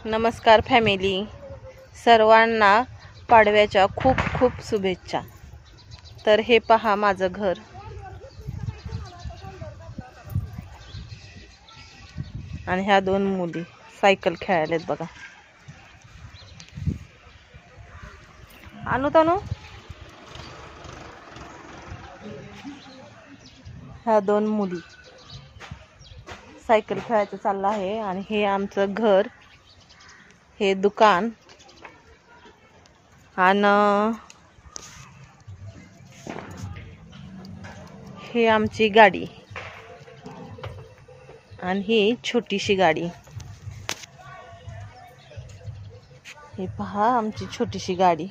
नमस्कार फॅमिली, सर्वांना पाडव्याच्या खूप खूप शुभेच्छा। तर हे पहा माझं घर। आणि ह्या दोन मुली सायकल खेळायलेत बघा। आणू तनू, ह्या दोन मुली सायकल खेळायचं चाललं आहे। आणि हे आमचं घर, हे दुकान, आणि हे आमची गाडी, आणि ही छोटीशी गाडी। हे पहा आमची छोटीशी गाडी।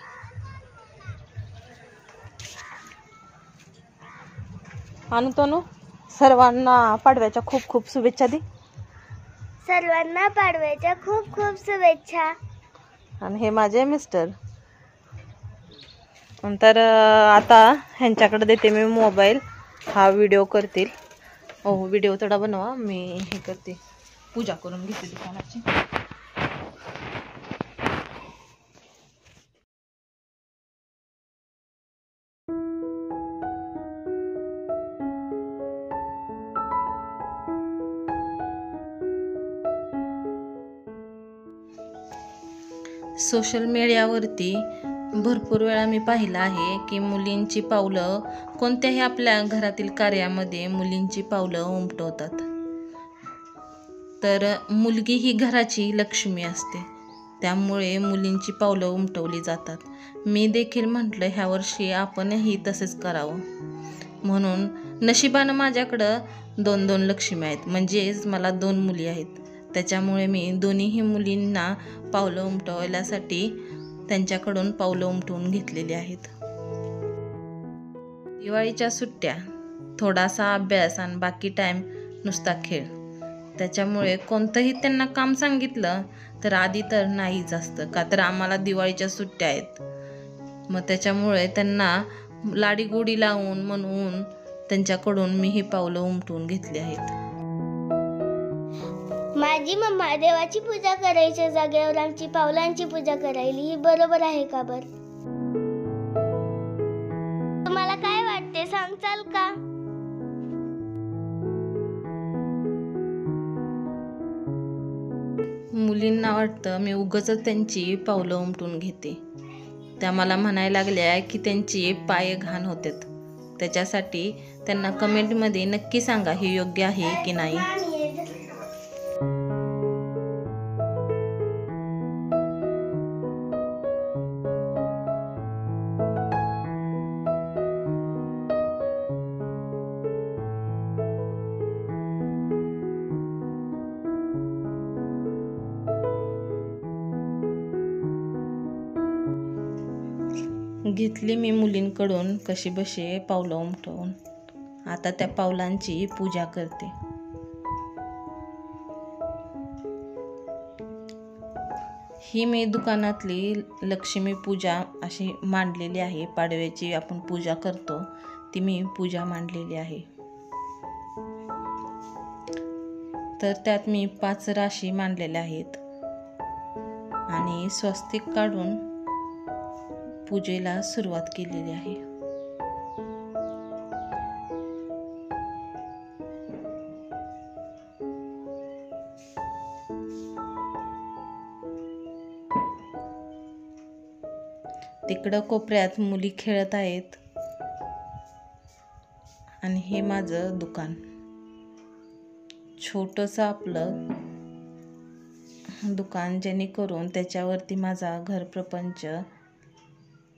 आणि तनू, सर्वांना पाडव्याच्या खूप खूप शुभेच्छा दे। सर्वांना पाडव्याच्या खूप खूप शुभेच्छा। आणि हे माझे मिस्टर। नंतर आता ह्यांच्याकडे देते मी मोबाईल, हा व्हिडिओ करतील। व्हिडिओ थोडा बनवा, मी हे करते, पूजा करून घेते दुकानाची। सोशल मीडियावरती भरपूर वेळा मी पाहिलं आहे की मुलींची पावलं कोणत्याही आपल्या घरातील कार्यामध्ये मुलींची पावलं उमटवतात। तर मुलगी ही घराची लक्ष्मी असते, त्यामुळे मुलींची पावलं उमटवली जातात। मी देखील म्हटलं ह्या वर्षी आपणही तसेच करावं, म्हणून नशिबानं माझ्याकडं दोन लक्ष्मी आहेत, म्हणजेच मला दोन मुली आहेत। त्याच्यामुळे मी दोन्हीही मुलींना पावलं उमटवण्यासाठी त्यांच्याकडून पावलं उमटवून घेतलेली आहेत। दिवाळीच्या सुट्ट्या, थोडासा अभ्यास आणि बाकी टाइम नुसता खेळ। त्याच्यामुळे कोणतंही त्यांना काम सांगितलं तर आधी तर नाहीच असतं, का तर आम्हाला दिवाळीच्या सुट्ट्या आहेत। मग त्याच्यामुळे त्यांना लाडीगोडी लावून म्हणून त्यांच्याकडून मी ही पावलं उमटवून घेतली आहेत। माझी मम्मा देवाची पूजा करायच्या जागेवर आमची पावलांची पूजा करायली, ही बरोबर आहे का बर? तुम्हाला काय वाटते, सांगचाल का? मुलींना वाटतं मी उगाचच त्यांची पावलं उमटून घेते। त्या मला म्हणायला लागल्या की त्यांची पाय घाण होतात, त्याच्यासाठी त्यांना कमेंटमध्ये नक्की सांगा हे योग्य आहे की नाही। घेतली मी मुलींकडून कशी बशी पावलं उमटवून। आता त्या पावलांची पूजा करते। ही मी दुकानातली लक्ष्मी पूजा अशी मांडलेली आहे। पाडव्याची आपण पूजा करतो ती मी पूजा मांडलेली आहे। तर त्यात मी 5 राशी मांडलेल्या आहेत आणि स्वस्तिक काढून पूजेला सुरुवात केलेली आहे। तिकडं कोपऱ्यात मुली खेळत आहेत। आणि हे माझं दुकान, छोटंसं आपलं दुकान, जेणेकरून त्याच्यावरती माझा घर प्रपंच,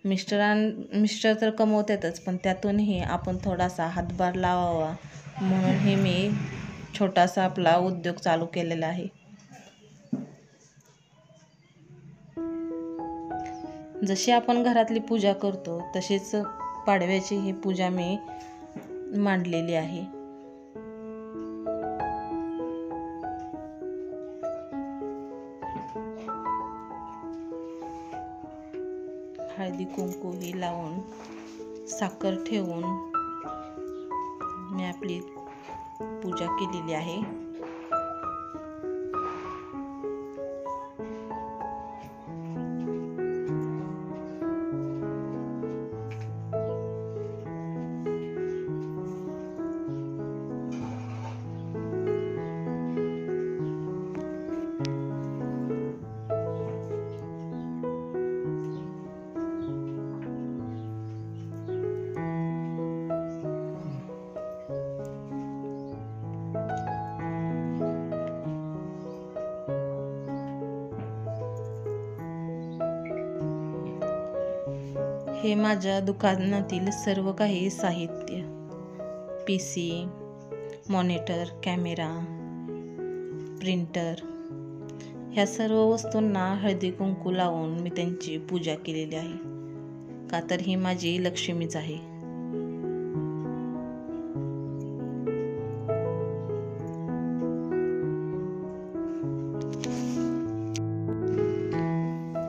मिस्टर तर कमवतातच, पण त्यातूनही आपण थोडासा हातभार लावावा म्हणून हे मी छोटासा आपला उद्योग चालू केलेला आहे। जशी आपण घरातली पूजा करतो तशीच पाडव्याची ही पूजा मी मांडलेली आहे। हळदी कुंकू ही लावून, साखर ठेवून मी आपली पूजा केलेली आहे। हे माझ्या दुकानातील सर्व काही साहित्य, PC, मॉनिटर, कॅमेरा, प्रिंटर, ह्या सर्व वस्तूंना हळदी कुंकू लावून मी त्यांची पूजा केलेली आहे, का तर ही माझी लक्ष्मीच आहे.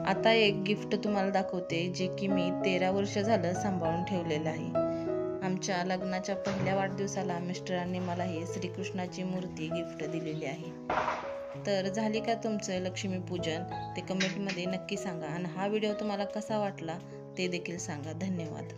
आता एक गिफ्ट तुम्हाला दाखवते, जे की मी 13 वर्ष झालं सांभाळून ठेवलेलं आहे. आमच्या लग्नाच्या पहिल्या वाढदिवसाला मिस्टरांनी मला ही श्रीकृष्णाची मूर्ती गिफ्ट दिलेली आहे. तर झाली का तुमचं लक्ष्मीपूजन ते कमेंटमध्ये नक्की सांगा, आणि हा व्हिडिओ तुम्हाला कसा वाटला ते देखील सांगा. धन्यवाद.